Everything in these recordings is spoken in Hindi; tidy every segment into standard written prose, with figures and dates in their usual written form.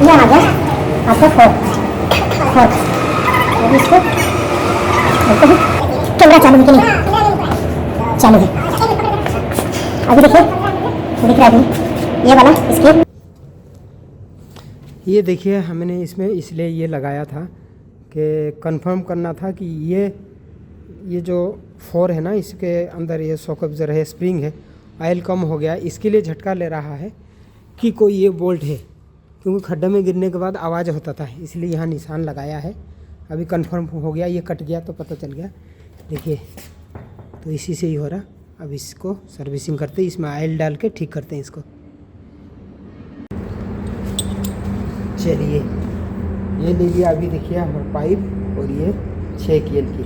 ये आ गया आपका फोर्क। अभी इसको कैमरा चालू है कि नहीं? चालू है। अभी देखिए, दिख रहा है कि ये वाला इसके, ये देखिए हमने इसमें इसलिए ये लगाया था कि कंफर्म करना था कि ये जो फोर है ना, इसके अंदर ये शॉक अब्जर है, स्प्रिंग है, ऑयल कम हो गया, इसके लिए झटका ले रहा है कि कोई ये बोल्ट है, क्योंकि खड्डे में गिरने के बाद आवाज़ होता था, इसलिए यहाँ निशान लगाया है। अभी कंफर्म हो गया, ये कट गया तो पता चल गया। देखिए तो इसी से ही हो रहा। अब इसको सर्विसिंग करते, इसमें ऑयल डाल के ठीक करते हैं इसको। चलिए ये ले लिया। अभी देखिए हमारा पाइप और ये 6 KL की।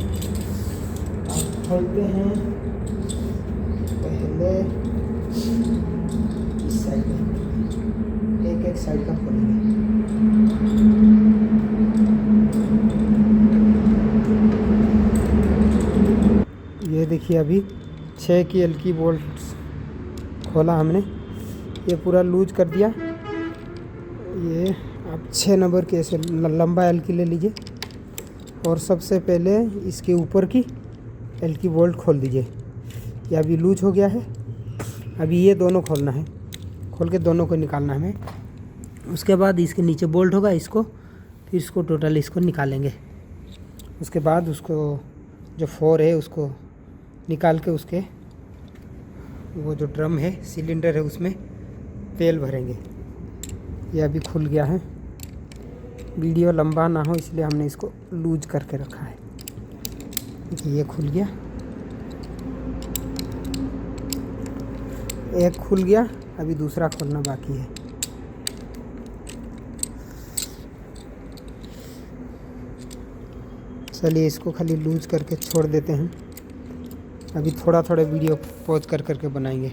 अब खोलते हैं पहले इस साइड में, एक साइड का खोलेंगे। ये देखिए अभी 6 KL की बोल्ट खोला हमने, ये पूरा लूज कर दिया। ये आप 6 नंबर के ऐसे लंबा एल की ले लीजिए और सबसे पहले इसके ऊपर की एल की बोल्ट खोल दीजिए। ये अभी लूज हो गया है। अभी ये दोनों खोलना है, खोल के दोनों को निकालना है हमें। उसके बाद इसके नीचे बोल्ट होगा, इसको फिर इसको टोटल इसको निकालेंगे। उसके बाद उसको जो फोर है उसको निकाल के उसके वो जो ड्रम है, सिलेंडर है, उसमें तेल भरेंगे। ये अभी खुल गया है। वीडियो लंबा ना हो इसलिए हमने इसको लूज करके रखा है। देखिए ये खुल गया, एक खुल गया, अभी दूसरा खोलना बाकी है। चलिए इसको खाली लूज करके छोड़ देते हैं। अभी थोड़ा थोड़ा वीडियो पॉज कर करके बनाएंगे।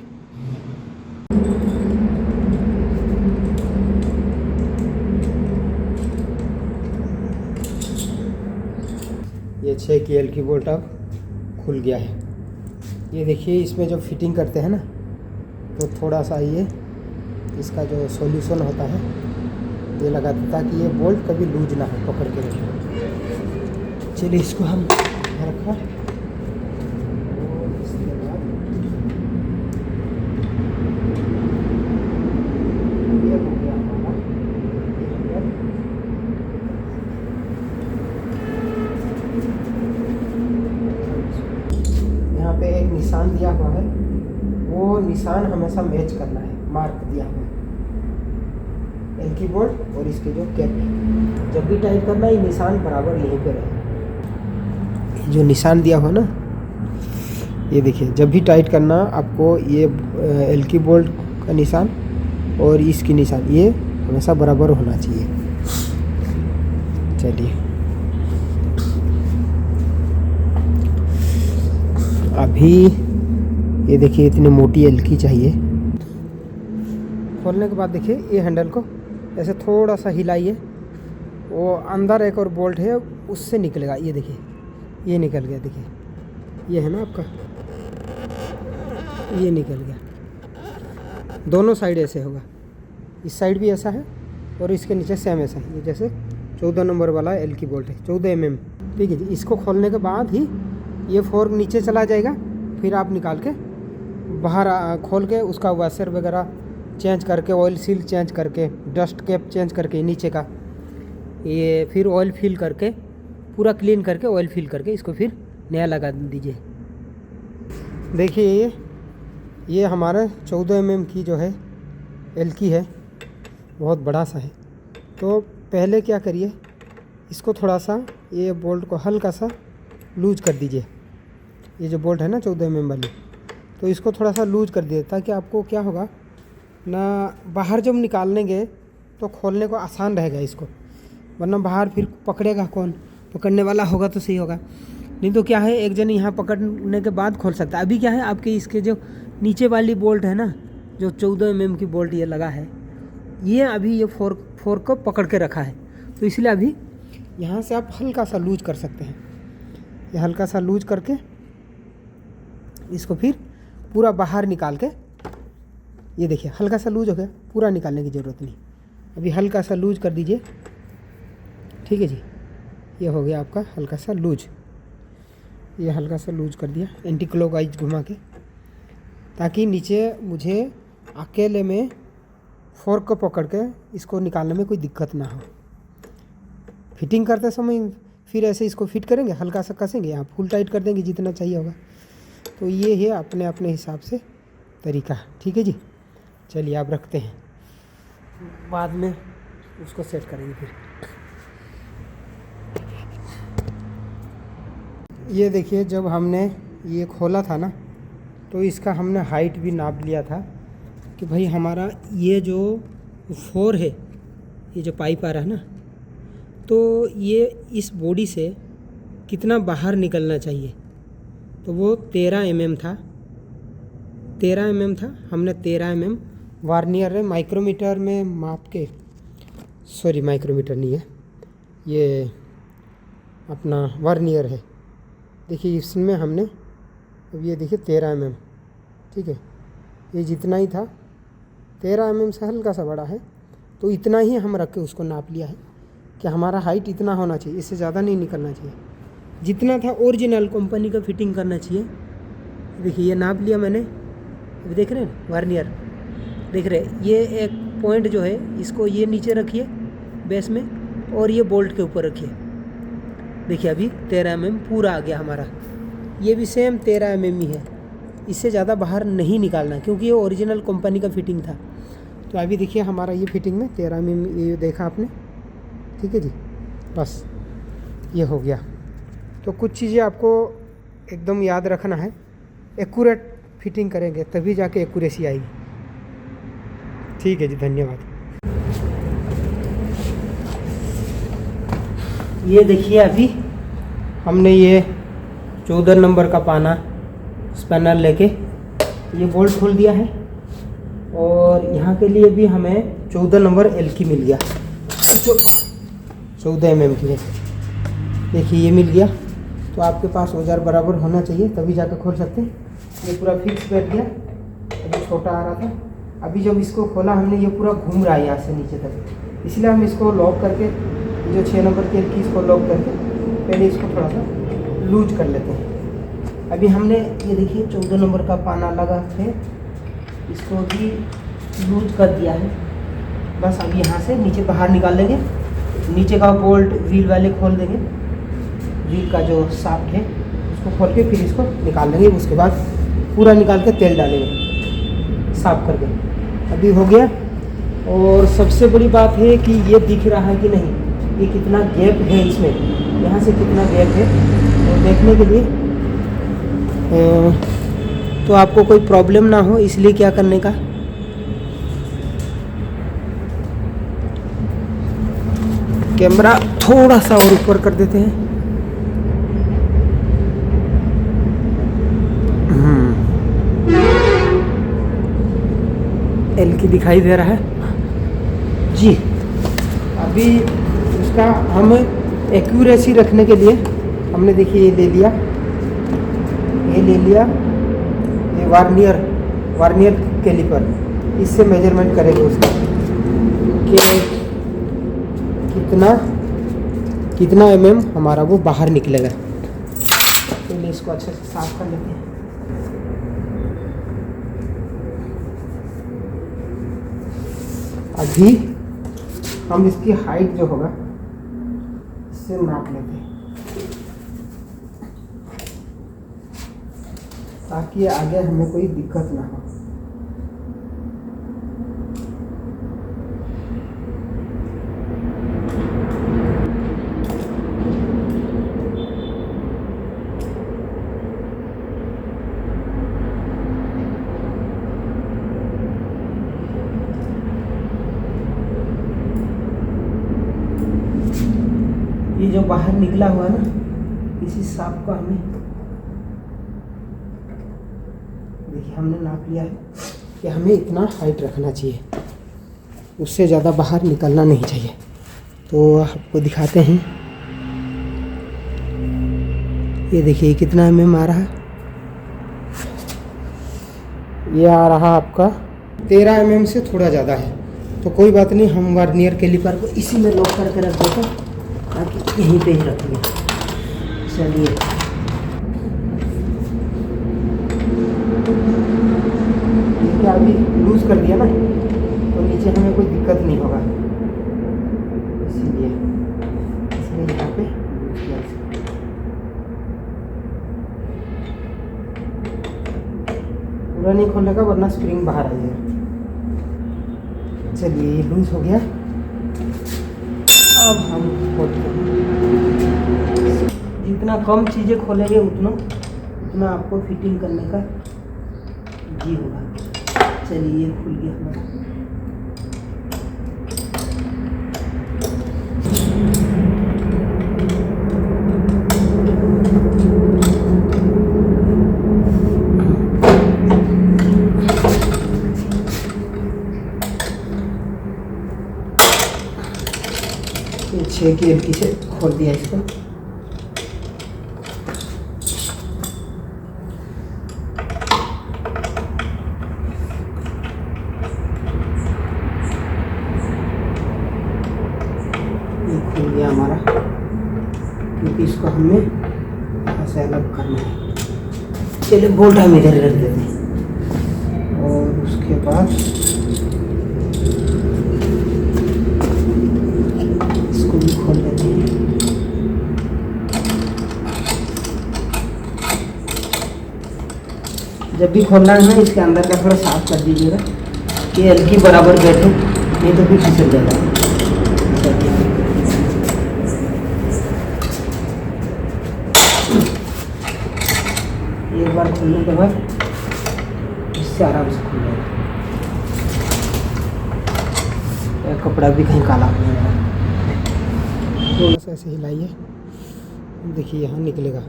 ये 6 KL की बोल्ट अब खुल गया है। ये देखिए इसमें जो फिटिंग करते हैं ना, तो थोड़ा सा ये इसका जो सॉल्यूशन होता है ये लगाते ताकि ये बोल्ट कभी लूज ना हो, पकड़ के रखें। चलिए इसको हम रखा। यहाँ पे एक निशान दिया हुआ है, वो निशान हमेशा मैच करना है, मार्क दिया हुआ है एल की बोल्ट और इसके जो कैप है। जब भी टाइट करना ये निशान बराबर यहीं पे रहे। जो निशान दिया हुआ ना, ये देखिए जब भी टाइट करना आपको ये एल की बोल्ट का निशान और इसकी निशान ये हमेशा बराबर होना चाहिए। चलिए अभी ये देखिए इतनी मोटी एल की चाहिए। खोलने के बाद देखिए ये हैंडल को ऐसे थोड़ा सा हिलाइए, वो अंदर एक और बोल्ट है उससे निकलेगा। ये देखिए ये निकल गया, देखिए ये है ना आपका, ये निकल गया। दोनों साइड ऐसे होगा, इस साइड भी ऐसा है और इसके नीचे सेम ऐसा है। ये जैसे 14 नंबर वाला एल की बोल्ट है, 14 mm। ठीक है जी। इसको खोलने के बाद ही ये फोर्क नीचे चला जाएगा, फिर आप निकाल के बाहर खोल के उसका वॉशर वगैरह चेंज करके, ऑयल सील चेंज करके, डस्ट कैप चेंज करके नीचे का, ये फिर ऑयल फिल करके पूरा क्लीन करके ऑयल फिल करके इसको फिर नया लगा दीजिए। देखिए ये हमारा 14 mm की जो है एल की है, बहुत बड़ा सा है। तो पहले क्या करिए, इसको थोड़ा सा ये बोल्ट को हल्का सा लूज कर दीजिए। ये जो बोल्ट है ना 14 mm वाली, तो इसको थोड़ा सा लूज कर दिए ताकि आपको क्या होगा ना, बाहर जब निकालेंगे तो खोलने को आसान रहेगा इसको, वरना बाहर फिर पकड़ेगा कौन, पकड़ने वाला होगा तो सही होगा, नहीं तो क्या है एक जन यहाँ पकड़ने के बाद खोल सकता है। अभी क्या है आपके इसके जो नीचे वाली बोल्ट है ना, जो 14 mm की बोल्ट ये लगा है, ये अभी ये फोर्क को पकड़ के रखा है, तो इसलिए अभी यहाँ से आप हल्का सा लूज कर सकते हैं। ये हल्का सा लूज करके इसको फिर पूरा बाहर निकाल के, ये देखिए हल्का सा लूज हो गया, पूरा निकालने की ज़रूरत नहीं, अभी हल्का सा लूज कर दीजिए। ठीक है जी, ये हो गया आपका हल्का सा लूज। ये हल्का सा लूज कर दिया एंटी क्लॉकवाइज घुमा के, ताकि नीचे मुझे अकेले में फोर्क को पकड़ के इसको निकालने में कोई दिक्कत ना हो। फिटिंग करते समय फिर ऐसे इसको फिट करेंगे, हल्का सा कसेंगे, यहाँ फुल टाइट कर देंगे जितना चाहिए होगा। तो ये है अपने अपने हिसाब से तरीका। ठीक है जी, चलिए आप रखते हैं, बाद में उसको सेट करेंगे फिर। ये देखिए, जब हमने ये खोला था ना, तो इसका हमने हाइट भी नाप लिया था कि भाई हमारा ये जो 4 है, ये जो पाइप आ रहा है ना, तो ये इस बॉडी से कितना बाहर निकलना चाहिए। तो वो 13 mm था, 13 mm था। हमने 13 mm वार्नियर है, माइक्रोमीटर में माप के, सॉरी माइक्रोमीटर नहीं है, ये अपना वार्नियर है। देखिए इसमें हमने, अब ये देखिए 13 mm, ठीक है, ये जितना ही था 13 mm से हल्का सा बड़ा है, तो इतना ही हम रख के उसको नाप लिया है कि हमारा हाइट इतना होना चाहिए, इससे ज़्यादा नहीं निकलना चाहिए। जितना था ओरिजिनल कंपनी का फिटिंग करना चाहिए। देखिए ये नाप लिया मैंने, अभी देख रहे हैं वार्नियर, देख रहे हैं, ये एक पॉइंट जो है इसको ये नीचे रखिए बेस में, और ये बोल्ट के ऊपर रखिए। देखिए अभी 13 mm पूरा आ गया हमारा। ये भी सेम 13 mm ही है, इससे ज़्यादा बाहर नहीं निकालना, क्योंकि ये ओरिजिनल कंपनी का फिटिंग था। तो अभी देखिए हमारा ये फिटिंग में 13 mm, ये देखा आपने। ठीक है जी, बस ये हो गया। तो कुछ चीज़ें आपको एकदम याद रखना है, एक्यूरेट फिटिंग करेंगे तभी जाके एक्यूरेसी आएगी। ठीक है जी, धन्यवाद। ये देखिए अभी हमने ये 14 नंबर का पाना स्पैनर लेके ये बोल्ट खोल दिया है, और यहाँ के लिए भी हमें 14 नंबर एल की मिल गया, 14 mm की है। देखिए ये मिल गया। तो आपके पास औजार बराबर होना चाहिए, तभी जाकर खोल सकते हैं। ये पूरा फिक्स बैठ गया, अभी छोटा आ रहा था। अभी जब इसको खोला हमने, ये पूरा घूम रहा है यहाँ से नीचे तक, इसलिए हम इसको लॉक करके, जो 6 नंबर की एल की, इसको लॉक करके पहले इसको थोड़ा सा लूज कर लेते हैं। अभी हमने ये देखिए 14 नंबर का पाना लगा थे, इसको भी लूज कर दिया है। बस अभी यहाँ से नीचे बाहर निकाल लेंगे, नीचे का बोल्ट व्हील वाले खोल देंगे, व्हील का जो शाफ्ट है उसको खोल के फिर इसको निकाल लेंगे। उसके बाद पूरा निकाल के तेल डालेंगे साफ करके। अभी हो गया। और सबसे बड़ी बात है कि ये दिख रहा है कि नहीं, ये कितना गैप है इसमें, यहाँ से कितना गैप है, तो देखने के लिए तो आपको कोई प्रॉब्लम ना हो, इसलिए क्या करने का, कैमरा थोड़ा सा और ऊपर कर देते हैं। एल की दिखाई दे रहा है जी। अभी उसका हम एक्यूरेसी रखने के लिए हमने देखिए ये ले लिया, ये वार्नियर कैलिपर, इससे मेजरमेंट करेंगे उसका कि कितना mm हमारा वो बाहर निकलेगा। तो इसको अच्छे से साफ कर लेते हैं। अभी हम इसकी हाइट जो होगा इससे नाप लेते हैं, ताकि आगे हमें कोई दिक्कत ना हो। ये जो बाहर निकला हुआ है ना, इसी सांप का हमें, देखिए हमने नाप लिया है कि हमें इतना हाइट रखना चाहिए, उससे ज़्यादा बाहर निकलना नहीं चाहिए। तो आपको दिखाते हैं, ये देखिए कितना mm आ रहा है। ये आ रहा आपका 13 mm से थोड़ा ज़्यादा है, तो कोई बात नहीं, हम वर्नियर कैलिपर को इसी में लॉक करके रख देते हैं ताकि यहीं पे ही रखेंगे। चलिए देखिए अभी लूज कर दिया ना, तो नीचे हमें कोई दिक्कत नहीं होगा, इसीलिए यहाँ पे लूज किया इसको। पूरा नहीं खोलेगा वरना स्प्रिंग बाहर आ जाएगा। चलिए ये लूज हो गया, अब हम खोलते हैं। जितना कम चीज़ें खोलेंगे उतना आपको फिटिंग करने का जी होगा। चलिए ये खुल गया हमारा। ये 6 की एलकी से खोल दिया इसको। ये खुल गया हमारा, क्योंकि इसको हमें ऐसे अलग करना है। चलिए बोल्ट हम इधर रख देते हैं और उसके बाद इसको भी खोल लेते हैं। जब भी खोलना है ना, इसके अंदर का थोड़ा साफ कर दीजिएगा कि हल्की बराबर बैठे, नहीं तो फिर फिसल जाएगा। एक बार खोलने के बाद इससे आराम से खुल जाएगा। कपड़ा भी कहीं काला हो जाएगा। थोड़ा सा ऐसे हिलाइए, देखिए यहाँ निकलेगा।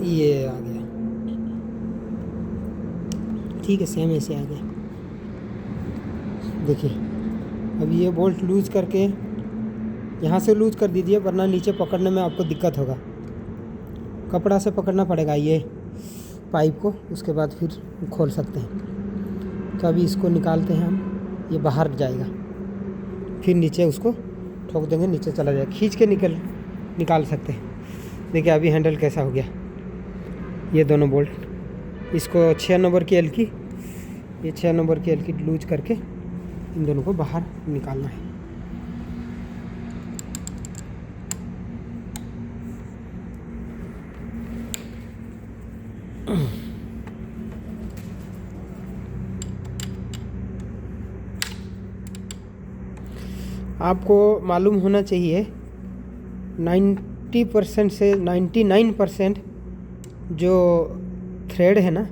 ये आ गया, ठीक है, सेम ऐसे आ गया। देखिए अब ये बोल्ट लूज करके यहाँ से लूज कर दीजिए, वरना नीचे पकड़ने में आपको दिक्कत होगा। कपड़ा से पकड़ना पड़ेगा ये पाइप को, उसके बाद फिर खोल सकते हैं। तो अभी इसको निकालते हैं हम, ये बाहर जाएगा, फिर नीचे उसको ठोक देंगे, नीचे चला जाएगा। खींच के निकाल सकते हैं। देखिए अभी हैंडल कैसा हो गया। ये दोनों बोल्ट, इसको 6 नंबर की एलकी, ये 6 नंबर की एलकी लूज करके इन दोनों को बाहर निकालना है। आपको मालूम होना चाहिए 90% से 99% जो थ्रेड है ना,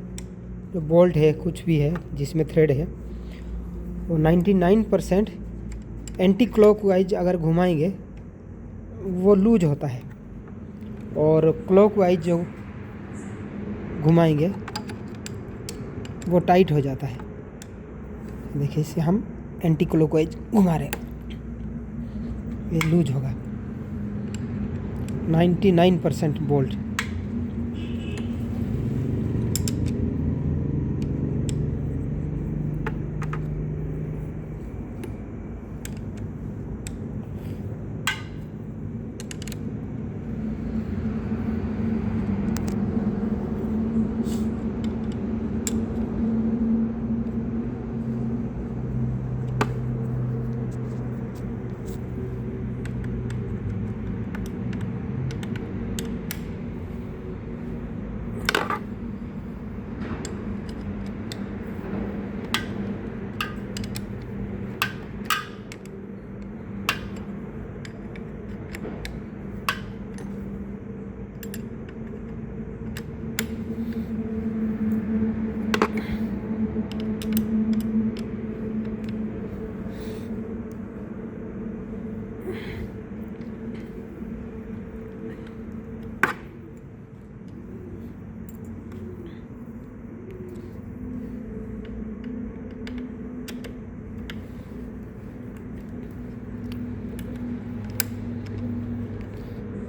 जो बोल्ट है, कुछ भी है जिसमें थ्रेड है, वो 99% एंटी क्लॉकवाइज अगर घुमाएंगे वो लूज होता है, और क्लॉकवाइज जो घुमाएंगे वो टाइट हो जाता है। देखिए इसे हम एंटी क्लॉकवाइज घुमा रहे हैं, ये लूज होगा 99% बोल्ट।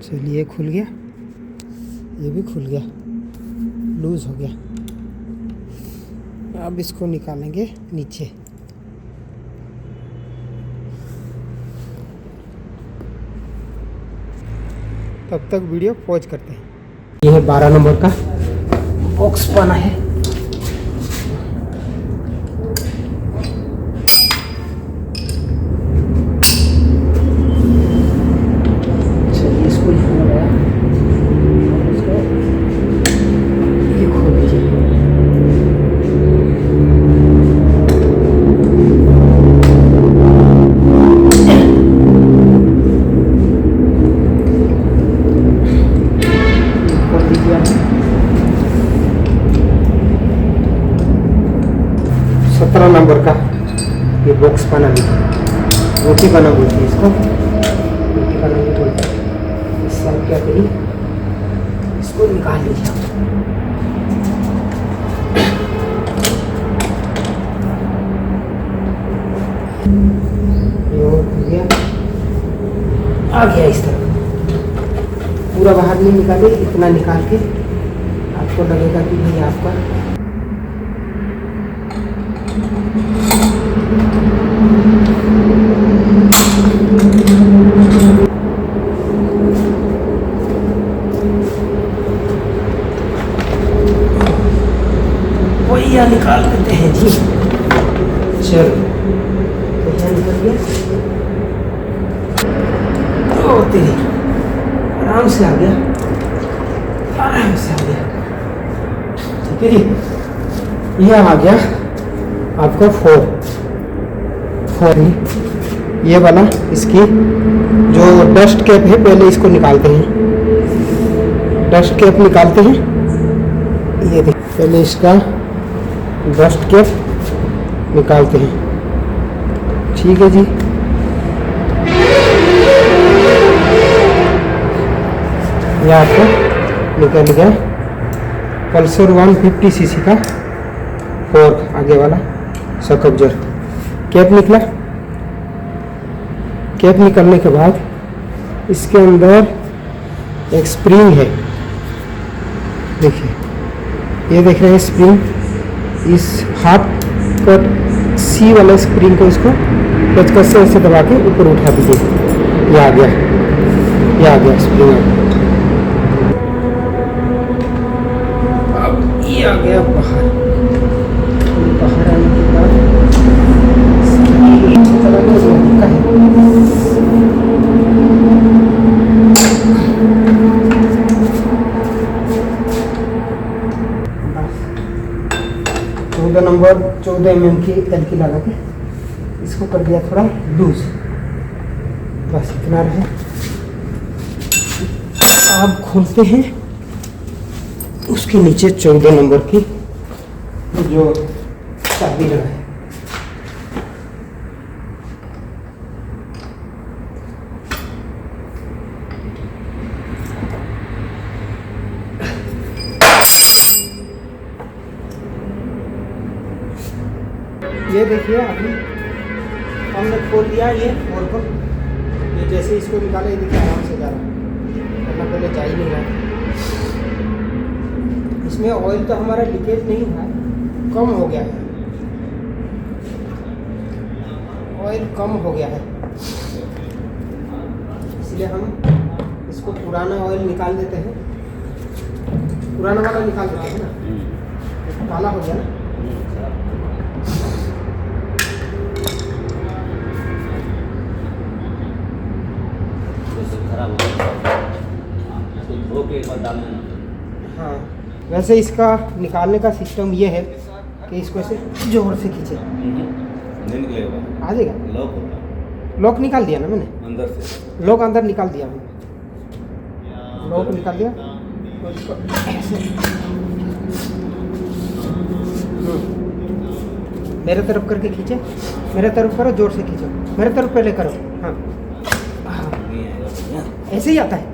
चलिए खुल गया, ये भी खुल गया, लूज़ हो गया। अब इसको निकालेंगे नीचे। तब तक वीडियो पॉज करते हैं। ये है 12 नंबर का बॉक्स बना है। चलिए इसको ये खोल दीजिए। खोल दीजिए आप। 17 नंबर का ये बॉक्स बना लीजिए। रोटी बना बोलती है इसको, रोटी बना भी बोलते हैं। इससे आप क्या करिए, इसको निकाल लीजिए आप। ये हो गया, आ गया इस तरह। पूरा बाहर नहीं निकाले, इतना निकाल के आपको लगेगा कि भाई आपका वही निकाल देते हैं जी। चलो वही निकल गया। ओ तेरी, आराम से आ गया, आराम से आ गया। ठीक है जी, यह आ गया आपका 4 ये वाला। इसकी जो डस्ट कैप है, पहले इसको निकालते हैं। डस्ट कैप निकालते हैं। ये देखिए, पहले इसका डस्ट कैप निकालते हैं। ठीक है जी, यह आपको निकल गया पल्सर 150 सीसी का फोर्क, आगे वाला सकब्जर। कैप निकला। कैप निकलने के बाद इसके अंदर एक स्प्रिंग है। देखिए, ये देख रहे हैं स्प्रिंग। इस हाफ कट सी वाला स्प्रिंग को इसको पेचकस से ऐसे दबा के ऊपर उठा दीजिए। ये आ गया, ये आ गया स्प्रिंग। अब ये आ गया बाहर। बाहर आने के बाद नंबर 14 mm की एलकी लगा के इसको कर दिया थोड़ा लूज। बस इतना रहे। आप खोलते हैं उसके नीचे 14 नंबर की जो चाबी लगा है। ये देखिए, अभी हमने खोल दिया ये फोर को। ये जैसे इसको निकाला, ये देखिए आराम से जा रहा है, वरना पहले जा ही नहीं रहा। इसमें ऑयल तो हमारा लीकेज नहीं हुआ, कम हो गया है। ऑयल कम हो गया है, इसलिए हम इसको पुराना ऑयल निकाल देते हैं। पुराना वाला निकाल देते हैं ना, काला हो गया ना। हाँ, वैसे इसका निकालने का सिस्टम ये है कि इसको ऐसे जोर से खींचे, आ जाएगा। लॉक निकाल दिया ना मैंने अंदर से, लॉक अंदर निकाल दिया मैंने, लॉक निकाल दिया। और इसको ऐसे मेरे तरफ करके खींचे, मेरे तरफ करो, जोर से खींचो, मेरे तरफ पहले करो। हाँ, ऐसे ही आता है।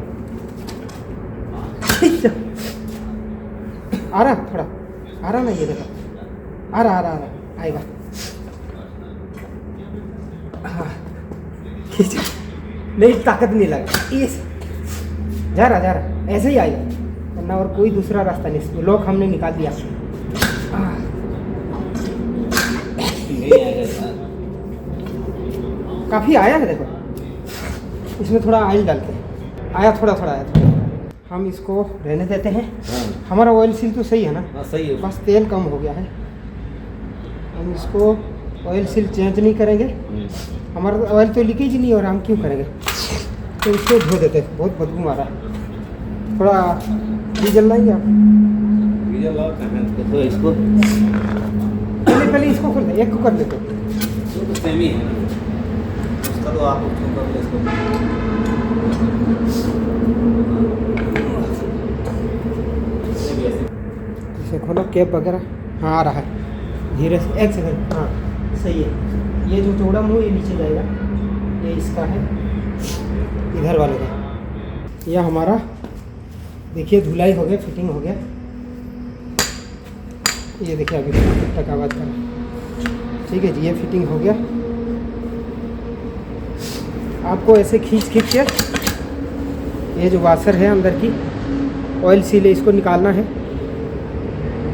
आ रहा थोड़ा, आ रहा ना, ये देखो, आ रहा आएगा। हाँ, खींचो, नहीं ताकत नहीं लगा, ये जा रहा ऐसे ही आएगा, वरना और कोई दूसरा रास्ता नहीं। लॉक हमने निकाल दिया। काफ़ी आया है, देखो इसमें थोड़ा ऑयल डालते हैं। आया थोड़ा थोड़ा आया थोड़ा। हम इसको रहने देते हैं। हमारा ऑयल सील तो सही है ना? हाँ सही है। बस तेल कम हो गया है। हम इसको ऑयल सील चेंज नहीं करेंगे। हमारा ऑयल तो लीकेज ही नहीं हो रहा, हम क्यों करेंगे? तो इसको धो देते हैं, बहुत बदबू मारा है। थोड़ा डीजल लाएंगे आप? डीजल लाओ तो इसको पहले इसको खोल दे, एक को कर लेते हैं। तो सेम ही है ना उसका, तो आप उसको कर लो इसको। इसे खोलो, कैप वगैरह हाँ आ रहा है धीरे से। एक सेकंड, हाँ सही है। ये जो चौड़ा मुँह ये नीचे जाएगा, ये इसका है, इधर वाले का। यह हमारा देखिए धुलाई हो गया, फिटिंग हो गया। ये देखिए अभी तक आवाज़ कर, ठीक है जी, ये फिटिंग हो गया। आपको ऐसे खींच खींच के ये जो वाशर है अंदर की ऑयल सील है, इसको निकालना है।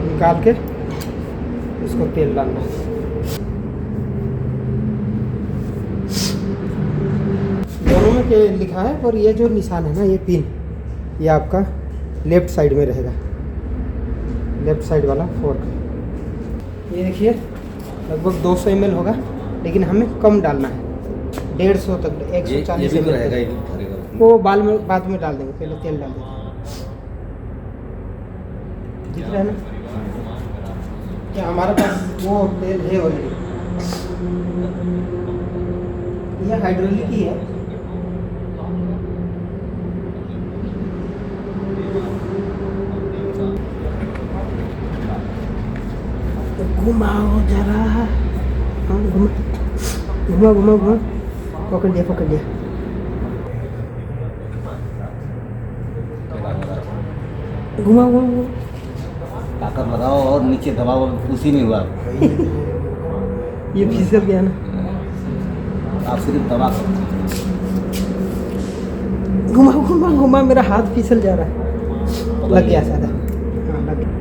निकाल के इसको तेल डालना है। दोनों में के लिखा है, और ये जो निशान है ना, ये पिन, ये आपका लेफ्ट साइड में रहेगा, लेफ्ट साइड वाला फोर्क। ये देखिए लगभग 200 ml होगा, लेकिन हमें कम डालना है, 150 तक, 140 ml रहेगा। वो बाद में डाल देंगे, पहले तेल डाल देंगे। दिख रहा है ना क्या? हमारे पास वो तेल है ऑलरेडी, ये हाइड्रोलिक ही है। घुमाओ जरा, हाँ घुमा घुमा घुमा घुमा, पकड़ लिया पकड़ लिया। घुमा घुमा घुमा, ताकत लगाओ और नीचे दबाओ, उसी में हुआ। ये फिसल गया ना। आप सिर्फ दबा सकते हैं। घुमा घुमा घुमा, मेरा हाथ फिसल जा रहा है। लग गया सादा, हाँ लग गया।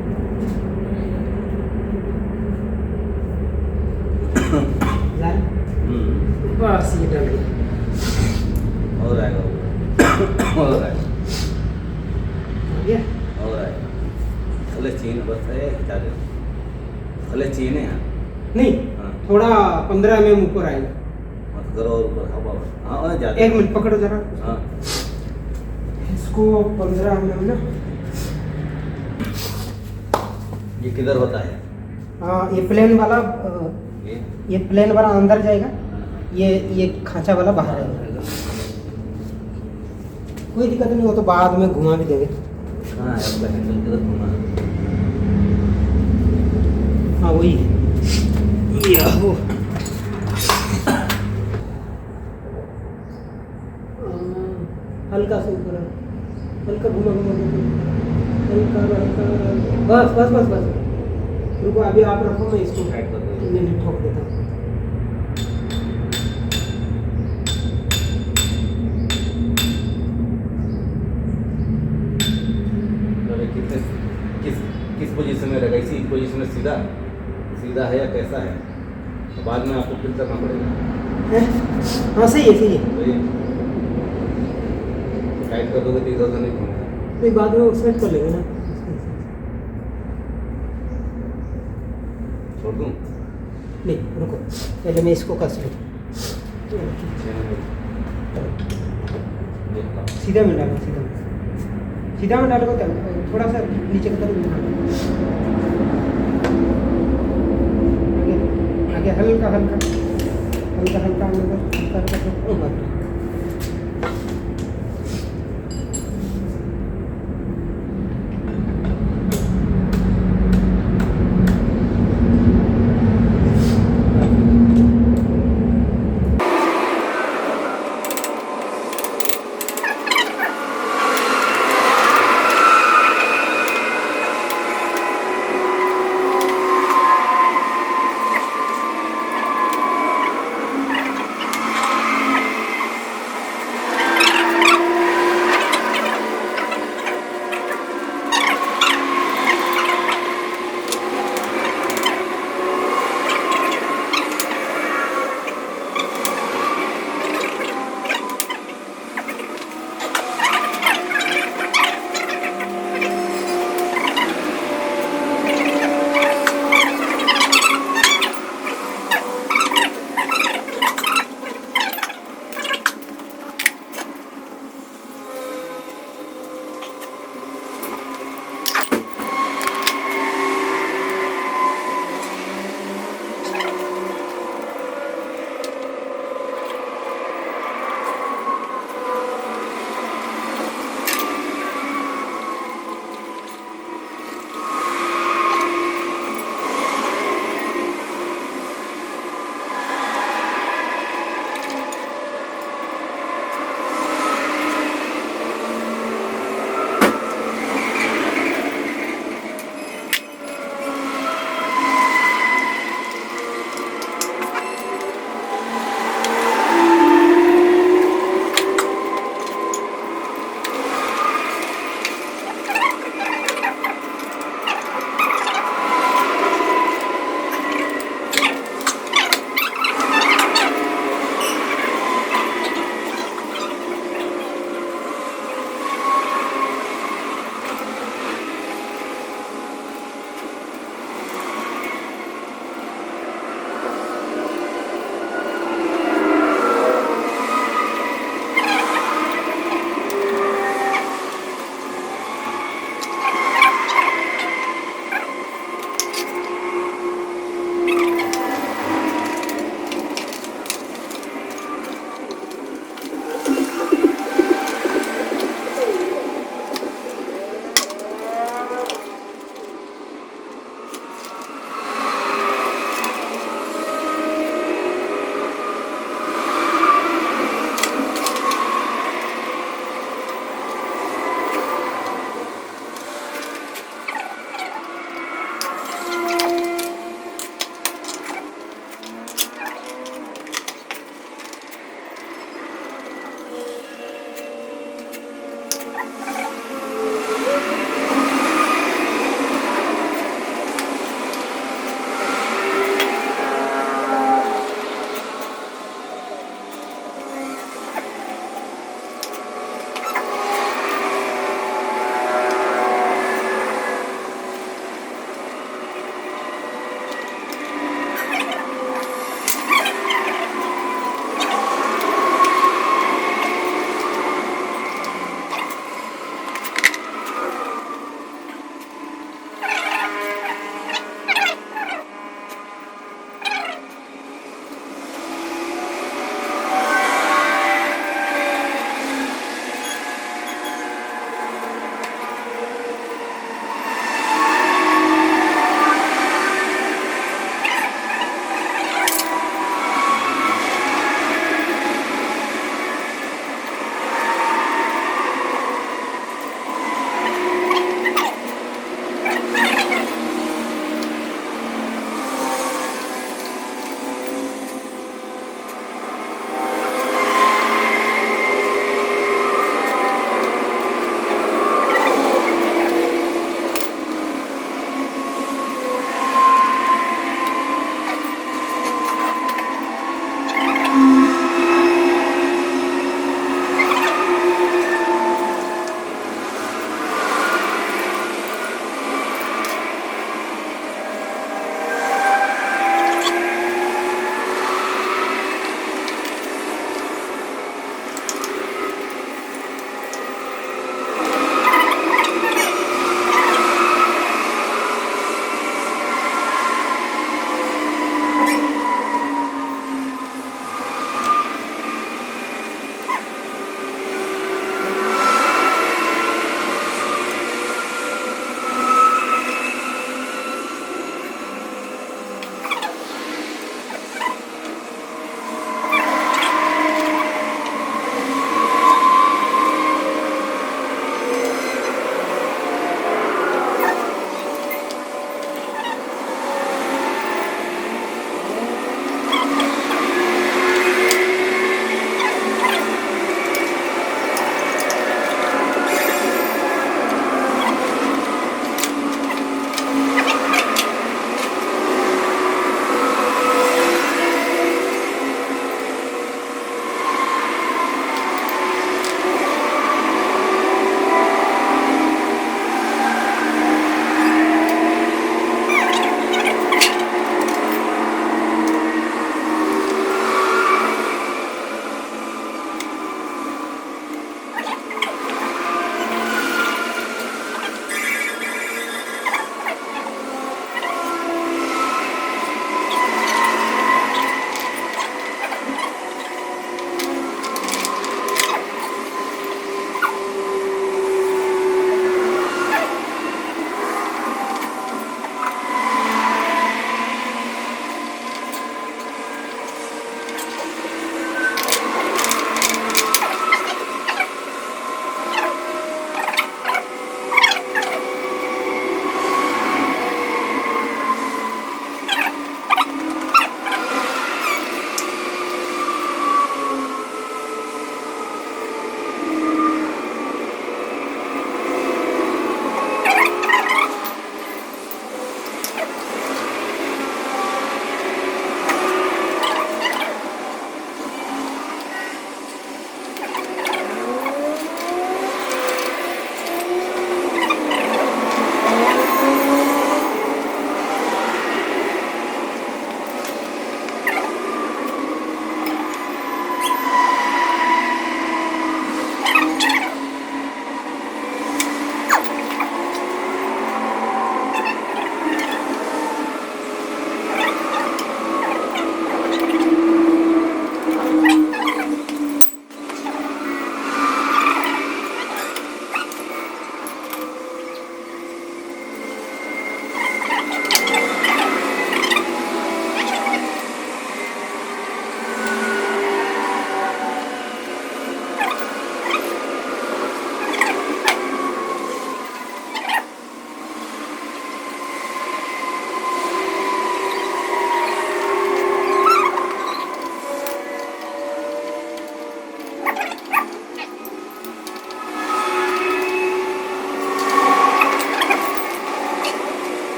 बस ये डल गया। हो जाएगा हो जाएगा ये हो जाएगा। थले चीन बस है, हटा दे। थले चीन है नहीं, हाँ। थोड़ा 15 mm ऊपर आएगा। मत करो और ऊपर हवा। हाँ ज़्यादा। 1 मिनट पकड़ो जरा हाँ इसको। 15 mm ना, ये किधर होता है? हाँ ये प्लेन वाला, ये ये प्लेन वाला अंदर जाएगा, ये खांचा वाला बाहर आएगा। कोई दिक्कत नहीं, हो तो बाद में घुमा भी देंगे। हाँ ऐसा हैंडल किधर घुमा? हाँ वही है, ये हो। हल्का से ऊपर, हल्का घुमा घुमा घुमा, हल्का हल्का, बस बस बस बस। रुको अभी आप रखो, मैं इसको टाइट कर दो। नहीं ठोक देता हूँ। किस पोजीशन में रहेगा? इसी पोजीशन में सीधा सीधा है या कैसा है? तो बाद में आपको फिर करना पड़ेगा। हाँ सही है सही है। तो ये टाइट कर दोगे तो इधर उधर नहीं घूमेगा। तो बाद में सेट कर लेंगे ना। छोड़ दूँ? नहीं रुको, पहले मैं इसको कस लूँ। सीधा में डालो, सीधा में, सीधा में डालो। थोड़ा सा नीचे की तरफ आगे आगे, हल्का हल्का हल्का हल्का अंदर, हल्का हल्का।